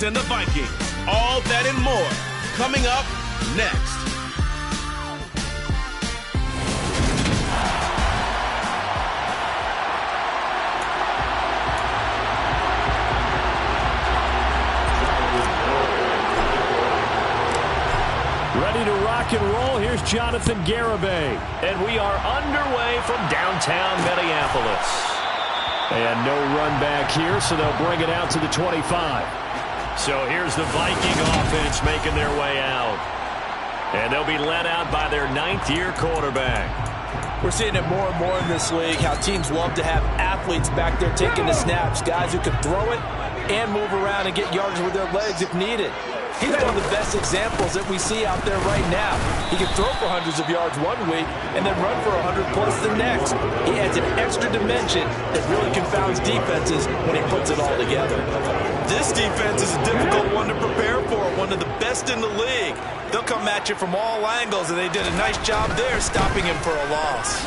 Lions and the Vikings. All that and more coming up next. Ready to rock and roll. Here's Jonathan Garibay. And we are underway from downtown Minneapolis. And no run back here, so they'll bring it out to the 25. So here's the Viking offense making their way out. And they'll be led out by their ninth-year quarterback. We're seeing it more and more in this league, how teams love to have athletes back there taking the snaps, guys who can throw it and move around and get yards with their legs if needed. He's one of the best examples that we see out there right now. He can throw for hundreds of yards one week and then run for 100+ the next. He adds an extra dimension that really confounds defenses when he puts it all together. This defense is a difficult one to prepare for, one of the best in the league. They'll come at you from all angles, and they did a nice job there stopping him for a loss.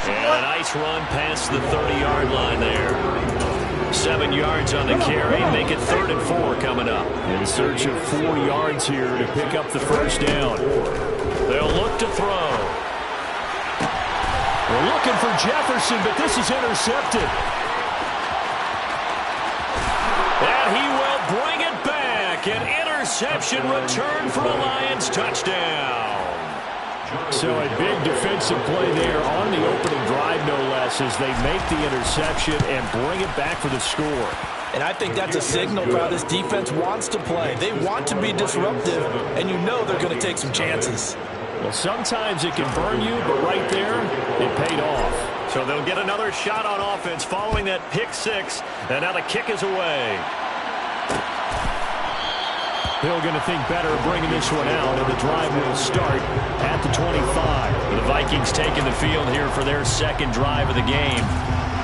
And a nice run past the 30-yard line there. 7 yards on the carry, make it 3rd and 4 coming up. In search of 4 yards here to pick up the first down. They'll look to throw. We're looking for Jefferson, but this is intercepted. And he will bring it back. An interception return for a Lions touchdown. So a big defensive play there on the opening drive, no less, as they make the interception and bring it back for the score. And I think that's a signal for how this defense wants to play. They want to be disruptive, and you know they're going to take some chances. Well, sometimes it can burn you, but right there, it paid off. So they'll get another shot on offense following that pick six, and now the kick is away. Hill going to think better of bringing this one out, and the drive will start at the 25. The Vikings taking the field here for their second drive of the game.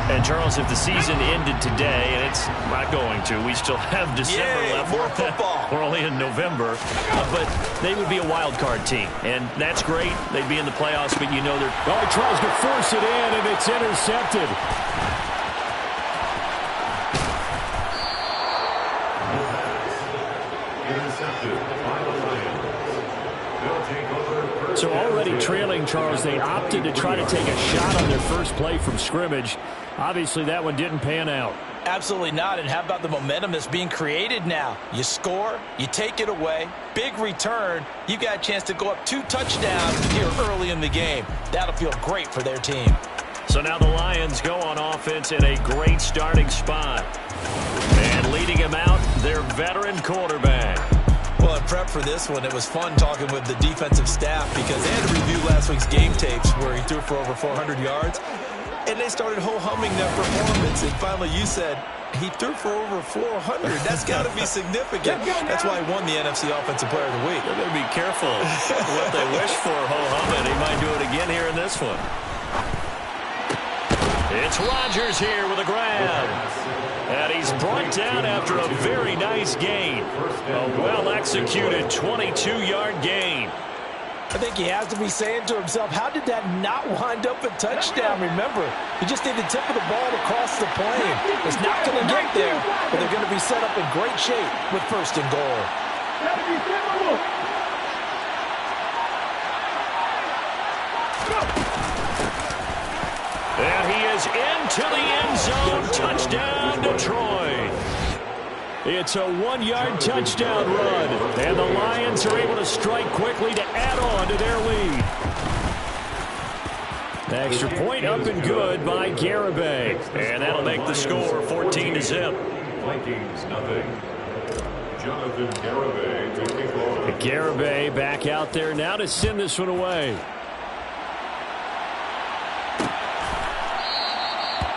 And, Charles, if the season ended today, and it's not going to, we still have December left. More football. We're only in November. But they would be a wild card team, and that's great. They'd be in the playoffs, but you know they're... Oh, he tries to force it in, and it's intercepted. So already trailing, Charles, they opted to try to take a shot on their first play from scrimmage. Obviously, that one didn't pan out. Absolutely not. And how about the momentum that's being created now? You score, you take it away, big return. You got a chance to go up 2 touchdowns here early in the game. That'll feel great for their team. So now the Lions go on offense in a great starting spot. And leading him out, their veteran quarterback. Well, in prep for this one, it was fun talking with the defensive staff because they had to review last week's game tapes where he threw for over 400 yards. And they started ho-humming that performance. And finally, you said, he threw for over 400. That's got to be significant. That's why he won the NFC Offensive Player of the Week. They're going to be careful what they wish for, ho-humming. He might do it again here in this one. It's Rodgers here with a grab. And he's brought down after a very nice gain. A well-executed 22-yard gain. I think he has to be saying to himself, how did that not wind up a touchdown? Remember, he just did the tip of the ball to cross the plane. It's not going to get there, but they're going to be set up in great shape with 1st and goal. And he is into the end zone. Touchdown, Detroit. It's a 1-yard touchdown run. And the Lions are able to strike quickly to add on to their lead. Extra point up and good by Garibay. And that'll make the score 14-0. Vikings, nothing. Jonathan Garibay taking over. Garibay back out there now to send this one away.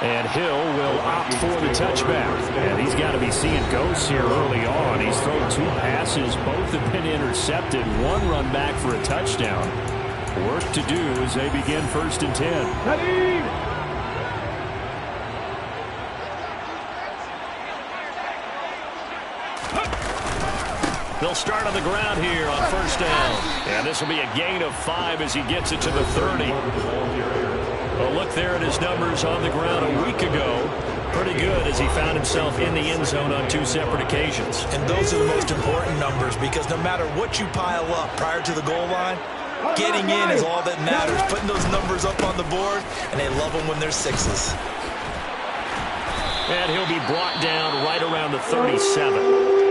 And Hill will opt for the touchback. And he's got to be seeing ghosts here early on. He's thrown 2 passes. Both have been intercepted. 1 run back for a touchdown. Work to do as they begin 1st and 10. They'll start on the ground here on 1st down. And this will be a gain of 5 as he gets it to the 30. Well, look there at his numbers on the ground a week ago. pretty good as he found himself in the end zone on 2 separate occasions. And those are the most important numbers because no matter what you pile up prior to the goal line, getting in is all that matters. Putting those numbers up on the board, and they love them when they're 6s. And he'll be brought down right around the 37.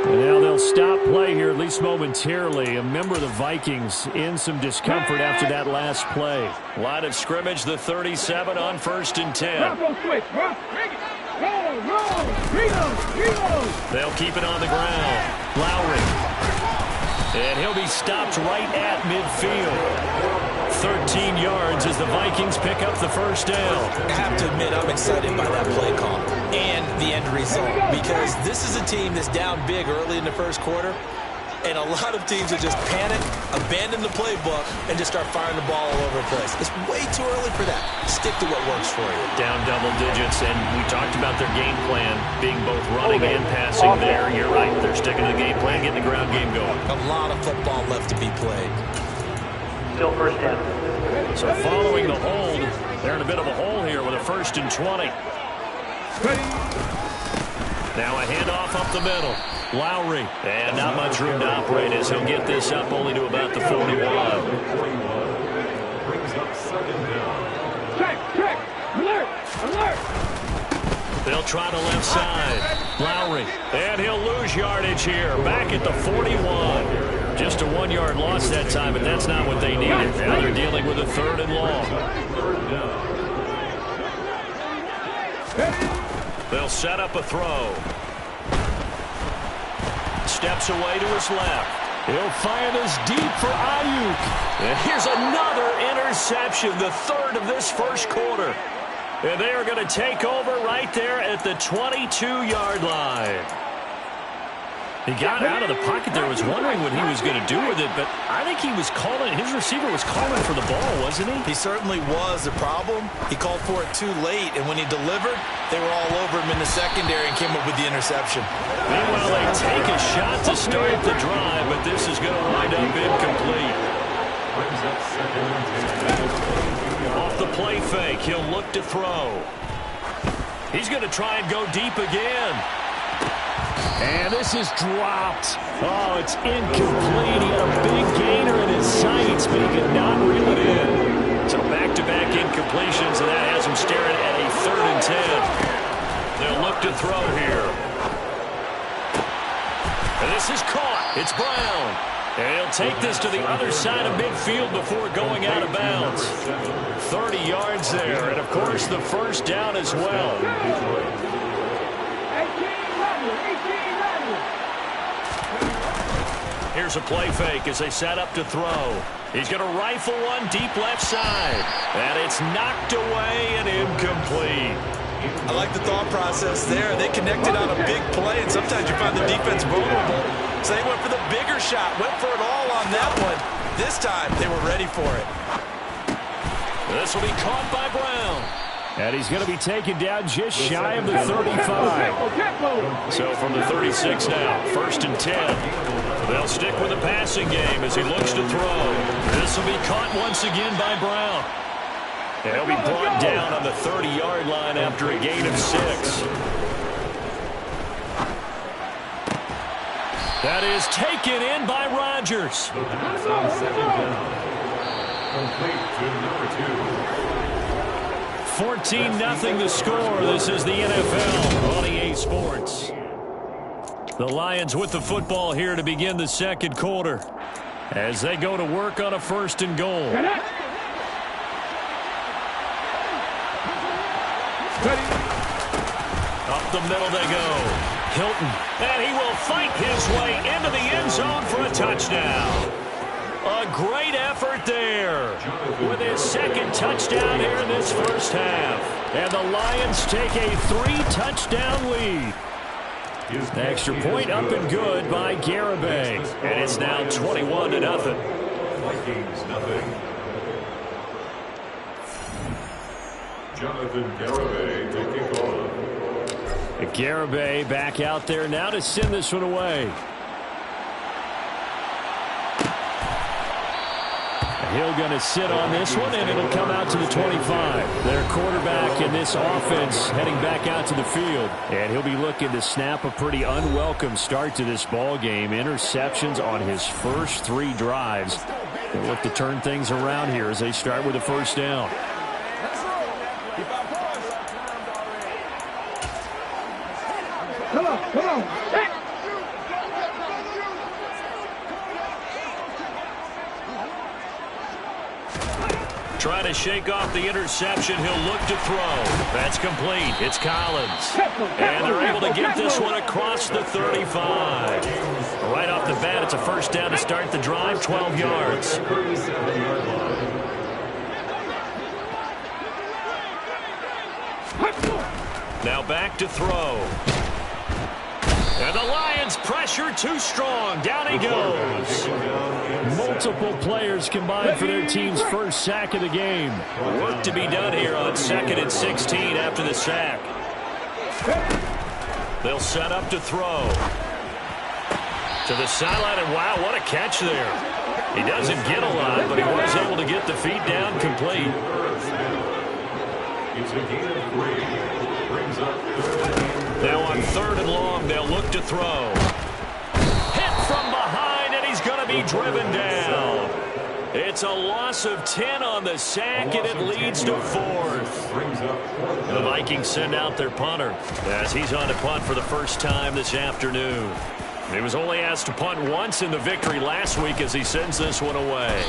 And now they'll stop play here, at least momentarily. A member of the Vikings in some discomfort after that last play. Line of scrimmage, the 37 on 1st and 10. They'll keep it on the ground. Lowry. And he'll be stopped right at midfield. 13 yards as the Vikings pick up the first down. I have to admit, I'm excited by that play call and the end result because this is a team that's down big early in the first quarter, and a lot of teams will just panic, abandon the playbook, and just start firing the ball all over the place. It's way too early for that. Stick to what works for you. Down double digits, and we talked about their game plan being both running and passing there. You're right. They're sticking to the game plan, getting the ground game going. A lot of football left to be played. Still first down. So following the hold, they're in a bit of a hole here with a 1st and 20. Now a handoff up the middle. Lowry. And not much room to operate as he'll get this up only to about the 41. Check. Alert. They'll try the left side. Lowry. And he'll lose yardage here. Back at the 41. Just a 1-yard loss that time, but that's not what they needed. Now they're dealing with a 3rd and long. They'll set up a throw. Steps away to his left. He'll fire this deep for Ayuk. And here's another interception, the 3rd of this first quarter. And they are going to take over right there at the 22-yard line. He got out of the pocket there, was wondering what he was going to do with it, but I think he was calling, his receiver was calling for the ball, wasn't he? He certainly was. The problem, he called for it too late, and when he delivered, they were all over him in the secondary and came up with the interception. Meanwhile, they take a shot to start the drive, but this is going to wind up incomplete. Off the play fake, he'll look to throw. He's going to try and go deep again. And this is dropped. Oh, it's incomplete. He had a big gainer in his sights, but he could not reel it in. So back-to-back incompletions, and that has him staring at a 3rd and 10. They'll look to throw here. And this is caught. It's Brown. And he'll take this to the other side of midfield before going out of bounds. 30 yards there, and of course the first down as well. Here's a play fake as they set up to throw. He's going to rifle one deep left side. And it's knocked away and incomplete. I like the thought process there. They connected on a big play, and sometimes you find the defense vulnerable. So they went for the bigger shot, went for it all on that one. This time, they were ready for it. This will be caught by Brown. And he's going to be taken down just shy of the 35. So from the 36 now, 1st and 10. They'll stick with the passing game as he looks to throw. This will be caught once again by Brown. And he'll be brought down on the 30-yard line after a gain of 6. That is taken in by Rodgers. On 2nd down. Complete to number 2. 14-0 the score. This is the NFL on EA Sports. The Lions with the football here to begin the second quarter as they go to work on a 1st and goal. Up the middle they go. Hilton, and he will fight his way into the end zone for a touchdown. A great effort there with his 2nd touchdown here in this first half. And the Lions take a 3-touchdown lead. The extra point up and good by Garibay. And it's now 21-0. Vikings 0. Jonathan Garibay to kick off. Garibay back out there now to send this one away. he'll going to sit on this one, and it'll come out to the 25. Their quarterback in this offense heading back out to the field. And he'll be looking to snap a pretty unwelcome start to this ball game. Interceptions on his first 3 drives. They'll look to turn things around here as they start with a first down. Come on. Hey. Trying to shake off the interception. He'll look to throw. That's complete. It's Collins. And they're able to get this one across the 35. Right off the bat, it's a first down to start the drive, 12 yards. Now back to throw. And the Lions pressure too strong. Down he goes. Multiple players combined for their team's first sack of the game. Work to be done here on 2nd and 16 after the sack. They'll set up to throw. To the sideline, and wow, what a catch there. He doesn't get a lot, but he was able to get the feet down complete. It's a gain of 3. Brings up 3rd. Now on 3rd and long, they'll look to throw. Hit from behind, and he's going to be driven down. It's a loss of 10 on the sack, and it leads to 4th. The Vikings send out their punter as he's on to punt for the first time this afternoon. He was only asked to punt once in the victory last week as he sends this one away.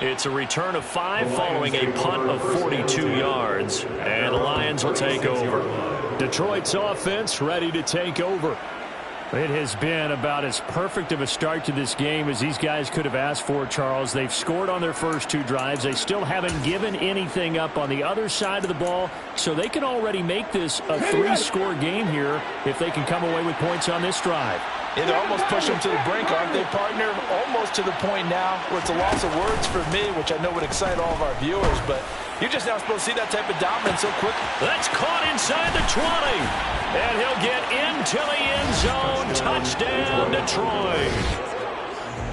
It's a return of 5 following a punt of 42 yards, and the Lions will take over. Detroit's offense ready to take over. It has been about as perfect of a start to this game as these guys could have asked for, Charles. They've scored on their first 2 drives. They still haven't given anything up on the other side of the ball, so they can already make this a 3-score game here if they can come away with points on this drive. Yeah, they're almost pushing them to the brink, aren't they, partner? Almost to the point now where it's a loss of words for me, which I know would excite all of our viewers, but you're just not supposed to see that type of dominance so quick. That's caught inside the 20. And he'll get into the end zone. Touchdown, Detroit.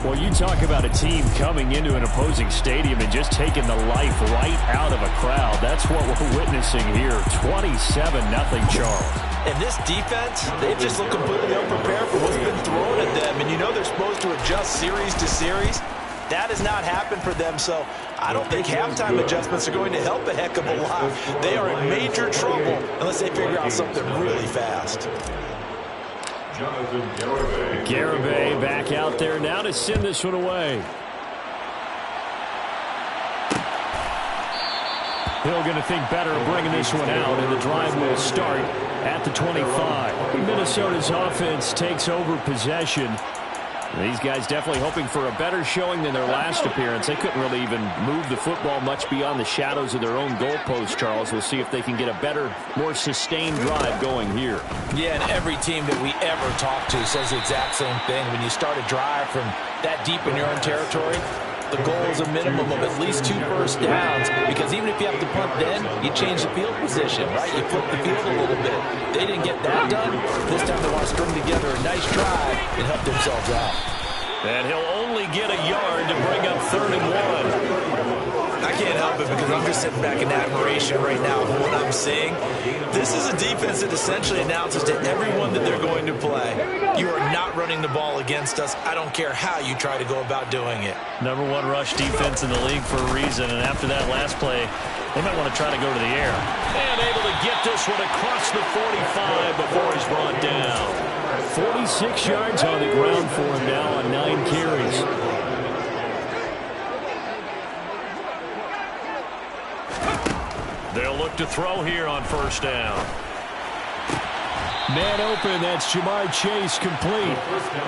Well, you talk about a team coming into an opposing stadium and just taking the life right out of a crowd. That's what we're witnessing here. 27-0, Charles. And this defense, they've just looked completely unprepared for what's been thrown at them. And you know they're supposed to adjust series to series. That has not happened for them, so I don't think halftime adjustments are going to help a heck of a lot. They are in major trouble unless they figure out something really fast. Garibay back out there now to send this one away. Hill going to think better of bringing this one out, and the drive will start at the 25. Minnesota's offense takes over possession. These guys definitely hoping for a better showing than their last appearance. They couldn't really even move the football much beyond the shadows of their own goalpost, Charles. We'll see if they can get a better, more sustained drive going here. Yeah, and every team that we ever talk to says the exact same thing. When you start a drive from that deep in your own territory, the goal is a minimum of at least 2 first downs, because even if you have to punt then, you change the field position, right? You flip the field a little bit. They didn't get that done. This time they want to string together a nice drive and help themselves out. And he'll only get a yard to bring up 3rd and 1. I can't help it because I'm just sitting back in admiration right now of what I'm seeing. This is a defense that essentially announces to everyone that they're going to play, you are not running the ball against us. I don't care how you try to go about doing it. Number 1 rush defense in the league for a reason, and after that last play, they might want to try to go to the air. And able to get this one across the 45 before he's brought down. 46 yards on the ground for him now on 9 carries. They'll look to throw here on 1st down. Man open, that's Jamar Chase, complete.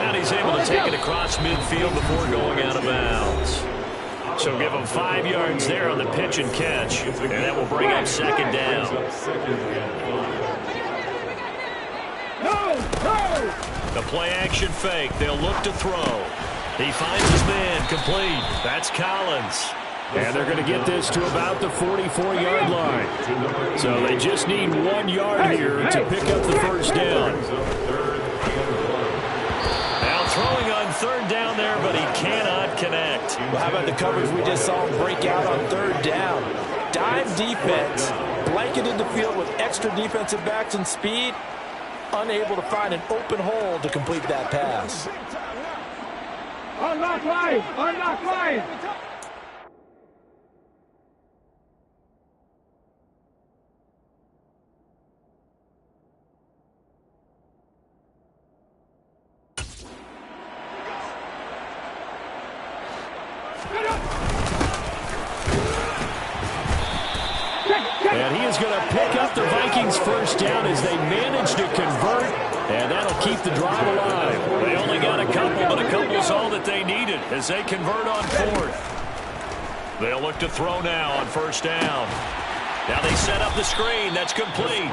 And he's able to take it across midfield before going out of bounds. So give him 5 yards there on the pitch and catch. And that will bring up 2nd down. The play action fake. They'll look to throw. He finds his man, complete. That's Collins. And they're going to get this to about the 44-yard line. So they just need 1 yard here to pick up the first down. Now throwing on 3rd down there, but he cannot connect. Well, how about the coverage we just saw him break out on third down? Dime defense, blanketed the field with extra defensive backs and speed, unable to find an open hole to complete that pass. Unlock line! Unlock line! And he is going to pick up the Vikings first down as they manage to convert, and that'll keep the drive alive. They only got a couple, but a couple's all that they needed as they convert on fourth. They'll look to throw now on first down. Now they set up the screen. That's complete.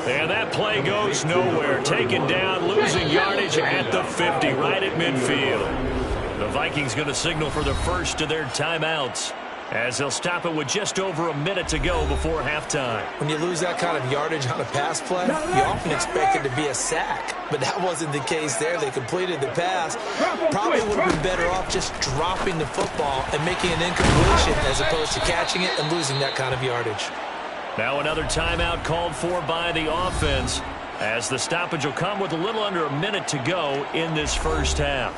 And that play goes nowhere. Taken down, losing yardage at the 50, right at midfield. The Vikings going to signal for the first of their timeouts, as they'll stop it with just over a minute to go before halftime. When you lose that kind of yardage on a pass play, you often expect it to be a sack. But that wasn't the case there. They completed the pass. Probably would have been better off just dropping the football and making an incompletion as opposed to catching it and losing that kind of yardage. Now another timeout called for by the offense, as the stoppage will come with a little under a minute to go in this first half.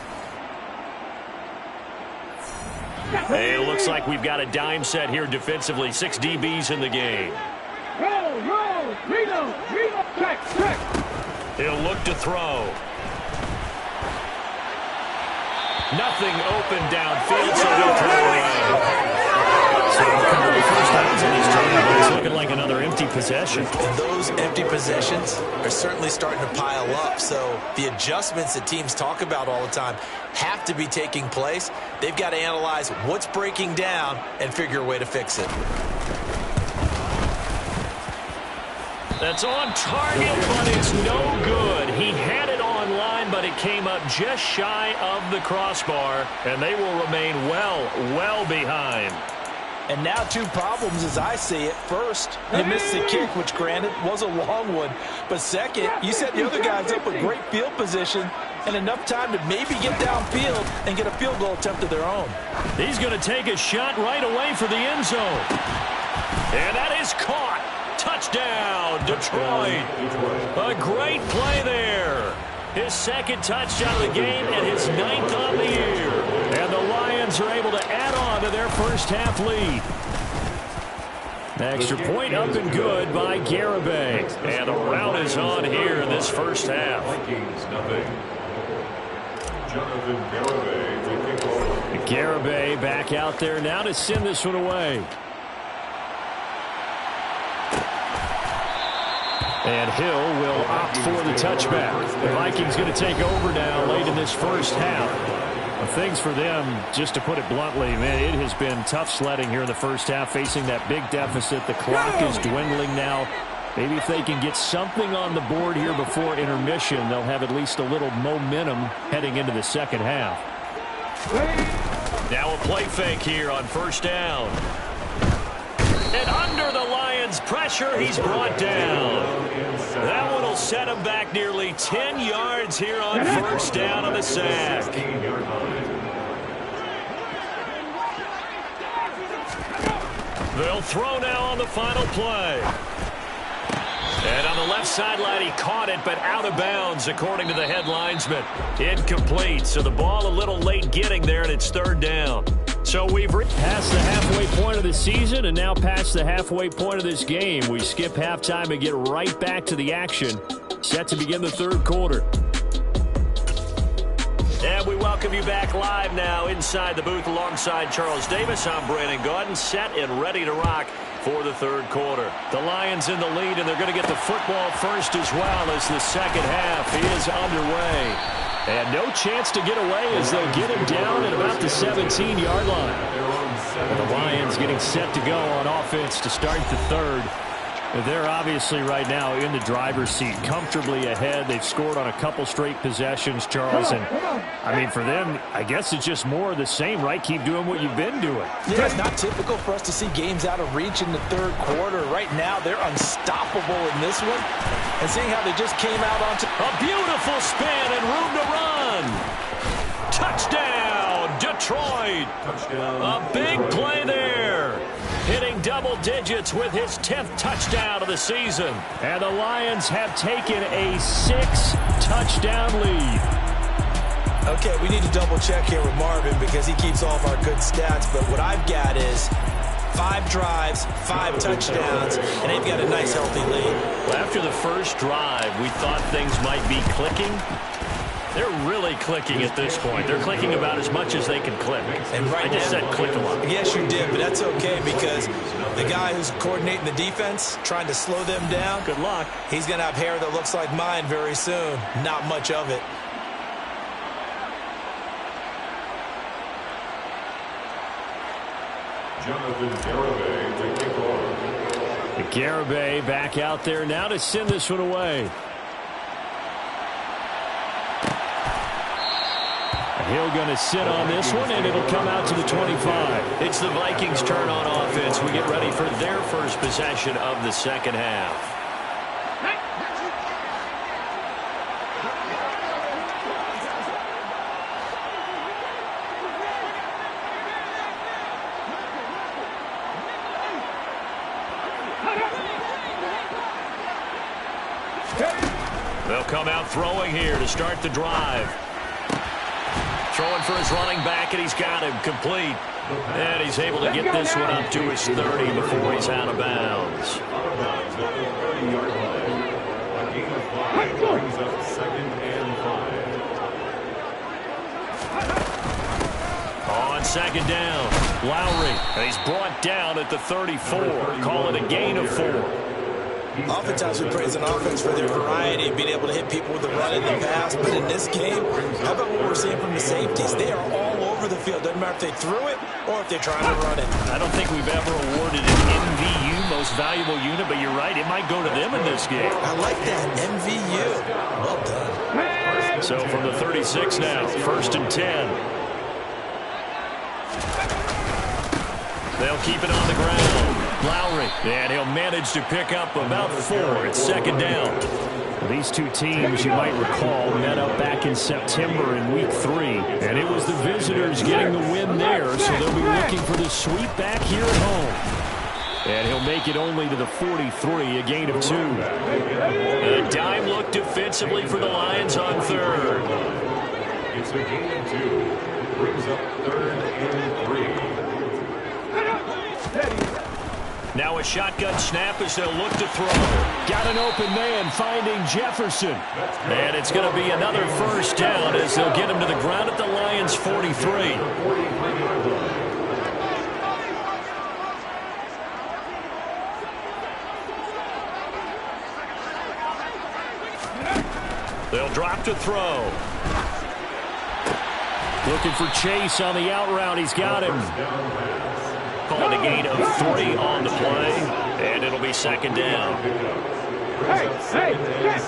Hey, it looks like we've got a dime set here defensively. 6 DBs in the game. Roll, reload, check. He'll look to throw. Nothing open downfield, so he'll throw away. So the first downs on these turnovers, looking like another empty possession. And those empty possessions are certainly starting to pile up. So the adjustments that teams talk about all the time have to be taking place. They've got to analyze what's breaking down and figure a way to fix it. That's on target, but it's no good. He had it on line, but it came up just shy of the crossbar, and they will remain well behind. And now 2 problems as I see it. First, you missed the kick, which granted was a long one. But second, you set the other guys up with great field position and enough time to maybe get downfield and get a field goal attempt of their own. He's going to take a shot right away for the end zone. And that is caught. Touchdown, Detroit. A great play there. His second touchdown of the game and his 9th on the year. And the Lions are able to add on to their first half lead. Extra point up and good by Garibay. And the rout is on here in this first half. Vikings, nothing. Jonathan Garibay. Garibay back out there now to send this one away. And Hill will opt for the touchback. The Vikings going to take over now late in this first half. Things for them, just to put it bluntly, man, it has been tough sledding here in the first half, facing that big deficit. The clock is dwindling now. Maybe if they can get something on the board here before intermission, they'll have at least a little momentum heading into the second half. Now a play fake here on first down. And under the Lions' pressure, he's brought down. That one will set him back nearly 10 yards here on first down on the sack. They'll throw now on the final play. And on the left sideline, he caught it, but out of bounds, according to the head linesman. Incomplete, so the ball a little late getting there, and it's third down. So we've past the halfway point of the season and now past the halfway point of this game. We skip halftime and get right back to the action. Set to begin the third quarter. And we welcome you back live now inside the booth alongside Charles Davis. I'm Brandon Gaudin, set and ready to rock for the third quarter. The Lions in the lead, and they're going to get the football first as well as the second half is underway. And no chance to get away as they'll get him down at about the 17-yard line. And the Lions getting set to go on offense to start the third. They're obviously right now in the driver's seat, comfortably ahead. They've scored on a couple straight possessions, Charles. And, I mean, for them, I guess it's just more of the same, right? Keep doing what you've been doing. Yeah, it's not typical for us to see games out of reach in the third quarter. Right now, they're unstoppable in this one. And seeing how they just came out onto a beautiful spin and room to run. Touchdown, Detroit. Detroit. A big play there. Hitting double digits with his 10th touchdown of the season. And the Lions have taken a 6-touchdown lead. Okay, we need to double check here with Marvin because he keeps all of our good stats. But what I've got is 5 drives, 5 touchdowns, and they've got a nice healthy lead. Well, after the first drive, we thought things might be clicking. They're really clicking at this point. They're clicking about as much as they can click. And right I just now, said click a lot. Yes, you did, but that's okay because the guy who's coordinating the defense, trying to slow them down, Good luck. he's going to have hair that looks like mine very soon. Not much of it. Jonathan Garibay to kick off. Garibay back out there now to send this one away. Hill going to sit on this one, and it'll come out to the 25. It's the Vikings' turn on offense. We get ready for their first possession of the second half. They'll come out throwing here to start the drive. Throwing for his running back, and he's got him complete. And he's able to get this one up to his 30 before he's out of bounds. Out of bounds at the 30-yard line. A gain of 5 brings up 2nd and 5. On second down, Lowry. And he's brought down at the 34. Call it a gain of 4. Oftentimes we praise an offense for their variety of being able to hit people with the run in the pass. But in this game, how about what we're seeing from the safeties? They are all over the field. Doesn't matter if they threw it or if they're trying to run it. I don't think we've ever awarded an MVU, most valuable unit, but you're right, it might go to them in this game. I like that, MVU. Well done. So from the 36 now, 1st and 10. They'll keep it on the ground. Lowry, and he'll manage to pick up about 4. It's second down. These two teams, you might recall, met up back in September in Week 3. And it was the visitors getting the win there, so they'll be looking for the sweep back here at home. And he'll make it only to the 43, a gain of 2. A dime look defensively for the Lions on 3rd. It's a gain of 2. Brings up 3rd and 3. Now a shotgun snap as they'll look to throw. Got an open man finding Jefferson. And it's going to be another first down as they'll get him to the ground at the Lions' 43. They'll drop to throw. Looking for Chase on the out route. He's got him. Calling a gain of 3 on the play, and it'll be second down. Hey,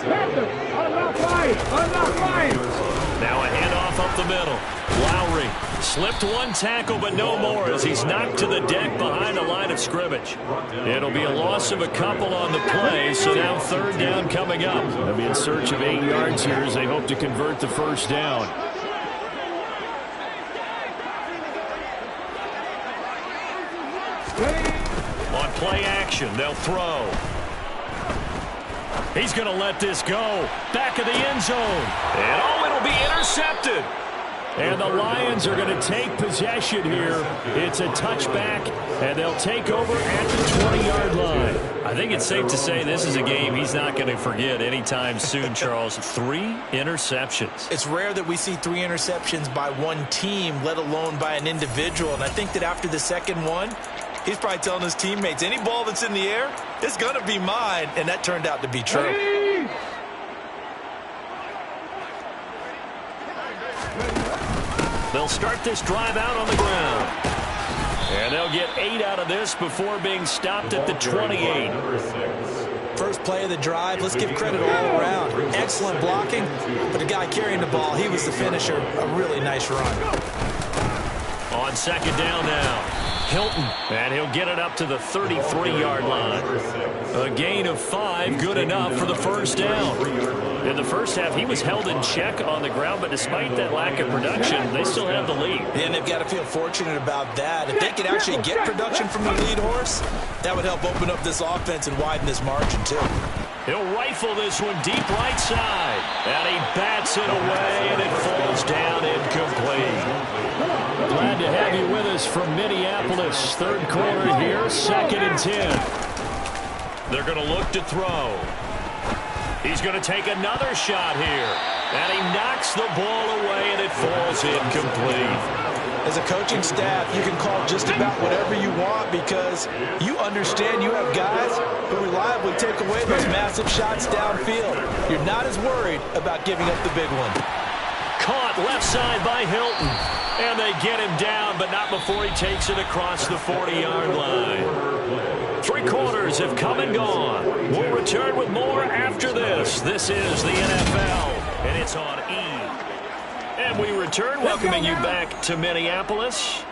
Panther, unlock line. Now a handoff up the middle. Lowry slipped one tackle, but no more as he's knocked to the deck behind the line of scrimmage. It'll be a loss of a couple on the play, so now 3rd down coming up. They'll be in search of 8 yards here as they hope to convert the first down. On play action, they'll throw. He's going to let this go. Back of the end zone. And it'll be intercepted. And the Lions are going to take possession here. It's a touchback, and they'll take over at the 20-yard line. I think it's safe to say this is a game he's not going to forget anytime soon, Charles. 3 interceptions. It's rare that we see 3 interceptions by one team, let alone by an individual. And I think that after the second one, he's probably telling his teammates, any ball that's in the air, it's going to be mine. And that turned out to be true. Hey! They'll start this drive out on the ground. And they'll get 8 out of this before being stopped at the 28. First play of the drive, let's give credit all around. Excellent blocking, but the guy carrying the ball, he was the finisher. A really nice run. On second down now. Hilton, and he'll get it up to the 33-yard line. A gain of 5, good enough for the first down. In the first half, he was held in check on the ground, but despite that lack of production, they still have the lead. And they've got to feel fortunate about that. If they can actually get production from the lead horse, that would help open up this offense and widen this margin, too. He'll rifle this one deep right side. And he bats it away, and it falls down incomplete. Glad to have you with us from Minneapolis. Third quarter here, 2nd and 10. They're going to look to throw. He's going to take another shot here. And he knocks the ball away, and it falls incomplete. As a coaching staff, you can call just about whatever you want because you understand you have guys who reliably take away those massive shots downfield. You're not as worried about giving up the big one. Caught left side by Hilton. And they get him down, but not before he takes it across the 40-yard line. 3 quarters have come and gone. We'll return with more after this. This is the NFL, and it's on E! And we return, welcoming you back to Minneapolis.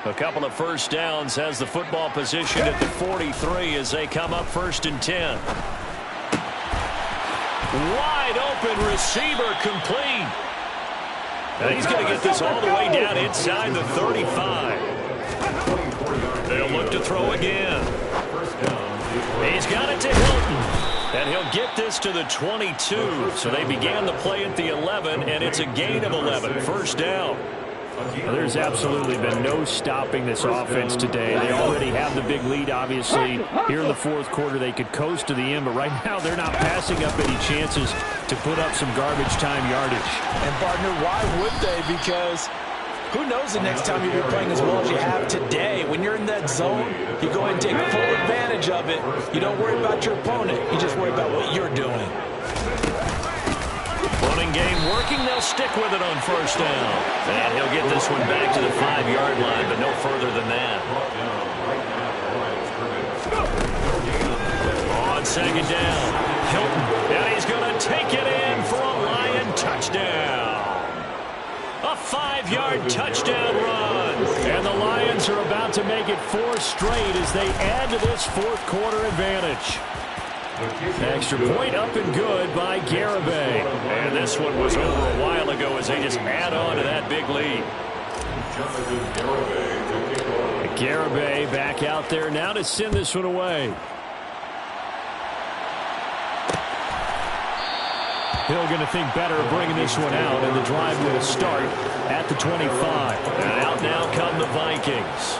A couple of first downs has the football position at the 43 as they come up 1st and 10. Wide open receiver complete. And he's going to get this all the way down inside the 35. They'll look to throw again. He's got it to Hilton. And he'll get this to the 22. So they began the play at the 11, and it's a gain of 11. First down. Well, there's absolutely been no stopping this offense today. They already have the big lead, obviously. Here in the 4th quarter, they could coast to the end, but right now they're not passing up any chances to put up some garbage time yardage. And, partner, why would they? Because who knows the next time you'll be playing as well as you have today. When you're in that zone, you go and take full advantage of it. You don't worry about your opponent. You just worry about what you're doing. Running game working. They'll stick with it on first down. And he'll get this one back to the 5-yard line, but no further than that. On second down, Hilton. And he's going to take it in for a Lion touchdown. A 5-yard touchdown run. And the Lions are about to make it 4 straight as they add to this 4th quarter advantage. Extra point up and good by Garibay. And this one was over a while ago as they just add on to that big lead. Garibay back out there now to send this one away. Hill going to think better of bringing this one out, and the drive will start at the 25. And out now come the Vikings.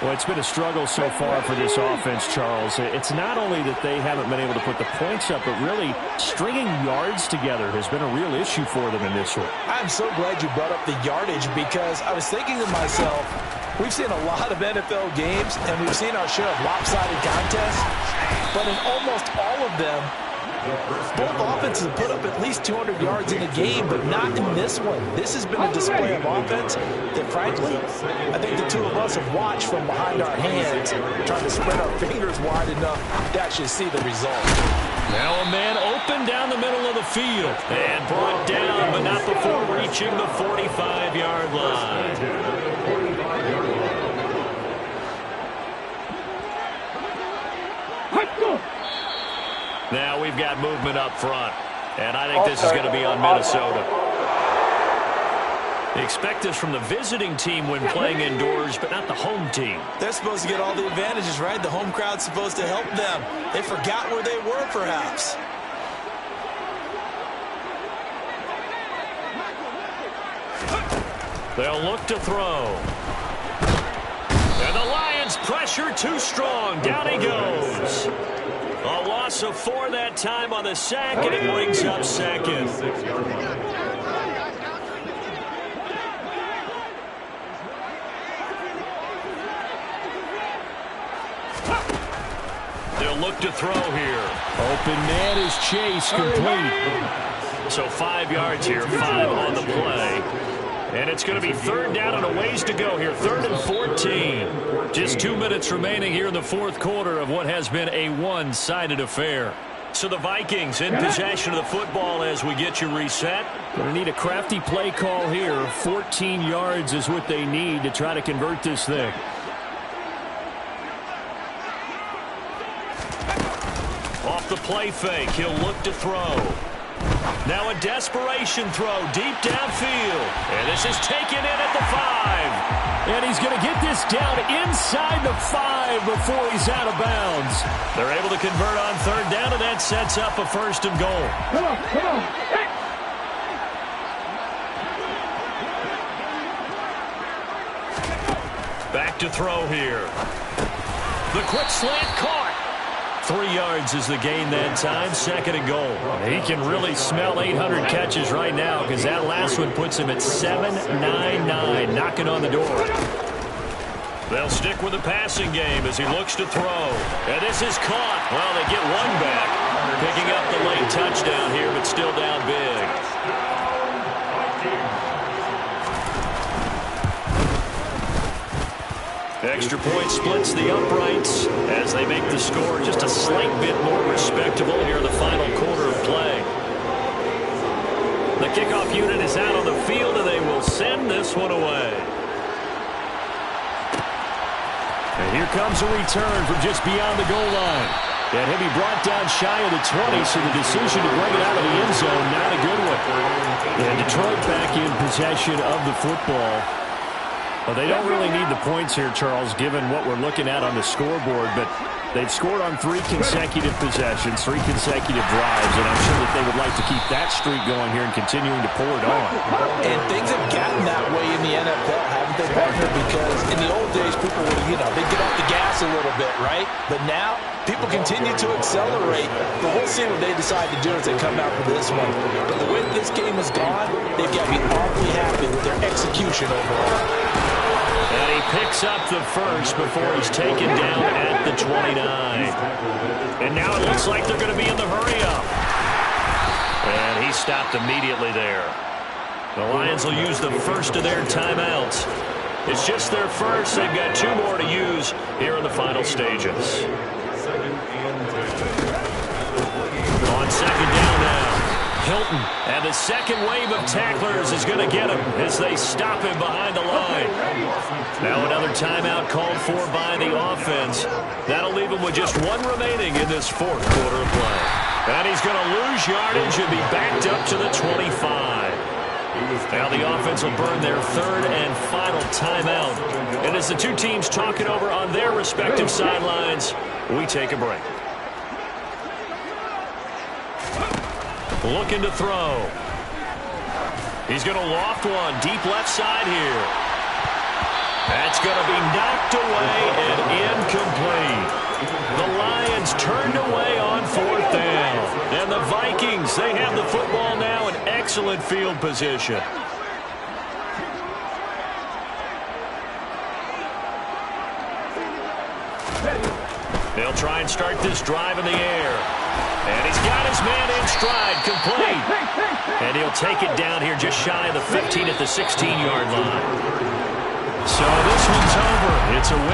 Well, it's been a struggle so far for this offense, Charles. It's not only that they haven't been able to put the points up, but really stringing yards together has been a real issue for them in this one. I'm so glad you brought up the yardage because I was thinking to myself, we've seen a lot of NFL games, and we've seen our share of lopsided contests, but in almost all of them, both offenses have put up at least 200 yards in a game, but not in this one. This has been a display of offense that, frankly, I think the two of us have watched from behind our hands, trying to spread our fingers wide enough to actually see the result. Now a man open down the middle of the field. And brought down, but not before reaching the 45-yard line. Now we've got movement up front. And I think this is going to be on Minnesota. Expect this from the visiting team when playing indoors, but not the home team. They're supposed to get all the advantages, right? The home crowd's supposed to help them. They forgot where they were, perhaps. They'll look to throw. And the Lions pressure too strong. Down he goes. A loss of 4 that time on the sack, and it brings up second. They'll look to throw here. Open man is Chase, complete. So 5 yards here, 5 on the play. And it's going to be 3rd down and a ways to go here. 3rd and 14. Just 2 minutes remaining here in the 4th quarter of what has been a one-sided affair. So the Vikings in possession of the football as we get you reset. Going to need a crafty play call here. 14 yards is what they need to try to convert this thing. Off the play fake, he'll look to throw. Now a desperation throw deep downfield. And this is taken in at the 5. And he's going to get this down inside the 5 before he's out of bounds. They're able to convert on third down, and that sets up a 1st and goal. Come on, come on. Hey. Back to throw here. The quick slant caught. 3 yards is the gain that time. 2nd and goal. He can really smell 800 catches right now because that last one puts him at 799, knocking on the door. They'll stick with the passing game as he looks to throw. And this is caught. Well, they get one back. Picking up the late touchdown here, but still down big. Extra point splits the uprights as they make the score just a slight bit more respectable here in the final quarter of play. The kickoff unit is out on the field, and they will send this one away. And here comes a return from just beyond the goal line. And he'll be brought down shy of the 20, so the decision to bring it out of the end zone, not a good one. And Detroit back in possession of the football. Well, they don't really need the points here, Charles, given what we're looking at on the scoreboard, but they've scored on 3 consecutive possessions, 3 consecutive drives, and I'm sure that they would like to keep that streak going here and continuing to pour it on. And things have gotten that way in the NFL, haven't they, partner? Because in the old days, people would, they'd get off the gas a little bit, right? But now, people continue to accelerate, but we'll see what they decide to do as they come out for this one. But the way this game has gone, they've got to be awfully happy with their execution overall. And he picks up the 1st before he's taken down at the 29. And now it looks like they're going to be in the hurry-up. And he stopped immediately there. The Lions will use the 1st of their timeouts. It's just their 1st. They've got 2 more to use here in the final stages. On 2nd down now. Hilton, and the 2nd wave of tacklers is going to get him as they stop him behind the line. Now another timeout called for by the offense. That'll leave him with just 1 remaining in this 4th quarter of play. And he's going to lose yardage and be backed up to the 25. Now the offense will burn their 3rd and final timeout. And as the 2 teams talk it over on their respective sidelines, we take a break. Looking to throw. He's going to loft one deep left side here. That's going to be knocked away and incomplete. The Lions turned away on 4th down. And the Vikings, they have the football now in excellent field position. They'll try and start this drive in the air. And he's got his man in stride, complete. And he'll take it down here just shy of the 15 at the 16-yard line. So this one's over. It's a win.